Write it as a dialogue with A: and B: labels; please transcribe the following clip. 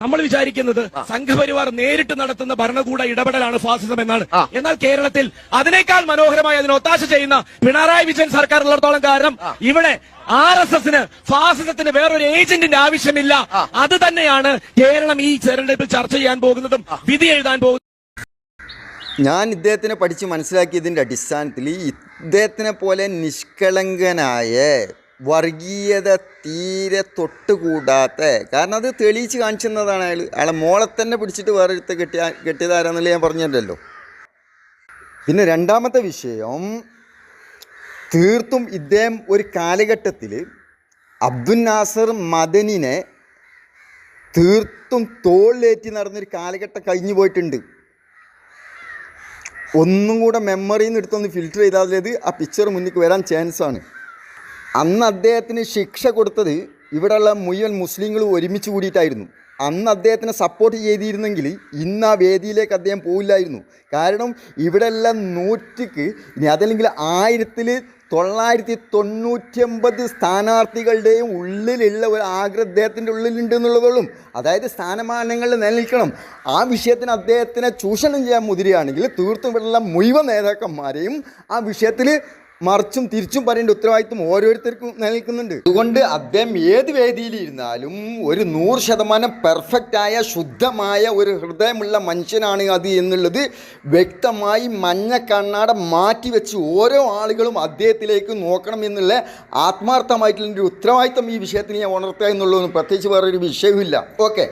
A: നമ്മൾ വിചാരിക്കുന്നത് സംഘപരിവാർ നേരിട്ട് നടത്തുന്ന ഭരണകൂട ഇടപെടലാണ് ഫാസിസം എന്നാണ്. എന്നാൽ കേരളത്തിൽ അതിനേക്കാൾ മനോഹരമായി അതിന് ഒത്താശ ചെയ്യുന്ന പിണറായി വിജയൻ സർക്കാർ ഉള്ളിടത്തോളം കാലം ഇവിടെ RSSന് ഫാസിസത്തിന് വേറൊരു ഏജന്റിന്റെ ആവശ്യമില്ല. അത് തന്നെയാണ് കേരളം ഈ തെരഞ്ഞെടുപ്പിൽ ചർച്ച ചെയ്യാൻ പോകുന്നതും വിധി എഴുതാൻ പോകുന്നതും.
B: ഞാൻ ഇദ്ദേഹത്തിനെ പഠിച്ച് മനസ്സിലാക്കിയതിൻ്റെ അടിസ്ഥാനത്തിൽ ഇദ്ദേഹത്തിനെ പോലെ നിഷ്കളങ്കനായ വർഗീയത തീരെ തൊട്ടുകൂടാത്ത, കാരണം അത് തെളിയിച്ച് കാണിച്ചെന്നതാണ് അയാളെ മോളെ തന്നെ പിടിച്ചിട്ട് വേറെ എടുത്ത് കെട്ടിയതാരാന്നല്ലേ ഞാൻ പറഞ്ഞല്ലോ. പിന്നെ രണ്ടാമത്തെ വിഷയം, തീർത്തും ഇദ്ദേഹം ഒരു കാലഘട്ടത്തിൽ അബ്ദുൽ നാസർ മദനിനെ തീർത്തും തോളിലേറ്റി നടന്നൊരു കാലഘട്ടം കഴിഞ്ഞു പോയിട്ടുണ്ട്. ഒന്നും കൂടെ മെമ്മറിയിൽ നിന്ന് എടുത്തൊന്ന് ഫിൽറ്റർ ചെയ്താൽ ആ പിക്ചർ മുന്നിലേക്ക് വരാൻ ചാൻസാണ്. അന്ന് അദ്ദേഹത്തിന് ശിക്ഷ കൊടുത്തത് ഇവിടെയുള്ള മുഴുവൻ മുസ്ലിങ്ങൾ ഒരുമിച്ച് കൂടിയിട്ടായിരുന്നു. അന്ന് അദ്ദേഹത്തിനെ സപ്പോർട്ട് ചെയ്തിരുന്നെങ്കിൽ ഇന്ന് ആ വേദിയിലേക്ക് അദ്ദേഹം പോവില്ലായിരുന്നു. കാരണം ഇവിടെയെല്ലാം 100ക്ക് ഇനി അതല്ലെങ്കിൽ 1999 സ്ഥാനാർത്ഥികളുടെയും ഉള്ളിലുള്ള ഒരു ആഗ്രഹം അദ്ദേഹത്തിൻ്റെ ഉള്ളിലുണ്ട് എന്നുള്ളതും, അതായത് സ്ഥാനമാനങ്ങളിൽ നിലനിൽക്കണം. ആ വിഷയത്തിന് അദ്ദേഹത്തിനെ ചൂഷണം ചെയ്യാൻ മുതിരുകയാണെങ്കിൽ തീർത്തും ഇവിടെയുള്ള മുഴുവൻ നേതാക്കന്മാരെയും ആ വിഷയത്തിൽ മറിച്ചും തിരിച്ചും പറയേണ്ട ഉത്തരവാദിത്വം ഓരോരുത്തർക്കും നിലനിൽക്കുന്നുണ്ട്. അതുകൊണ്ട് അദ്ദേഹം ഏത് വേദിയിലിരുന്നാലും ഒരു 100% പെർഫെക്റ്റായ ശുദ്ധമായ ഒരു ഹൃദയമുള്ള മനുഷ്യനാണ് അത് എന്നുള്ളത് വ്യക്തമായി മഞ്ഞ കണ്ണാട മാറ്റിവെച്ച് ഓരോ ആളുകളും അദ്ദേഹത്തിലേക്ക് നോക്കണം എന്നുള്ള ആത്മാർത്ഥമായിട്ടുള്ളൊരു ഉത്തരവാദിത്വം ഈ വിഷയത്തിന് ഞാൻ ഉണർത്തുക എന്നുള്ളതൊന്നും പ്രത്യേകിച്ച് വേറൊരു വിഷയവുമില്ല. ഓക്കെ.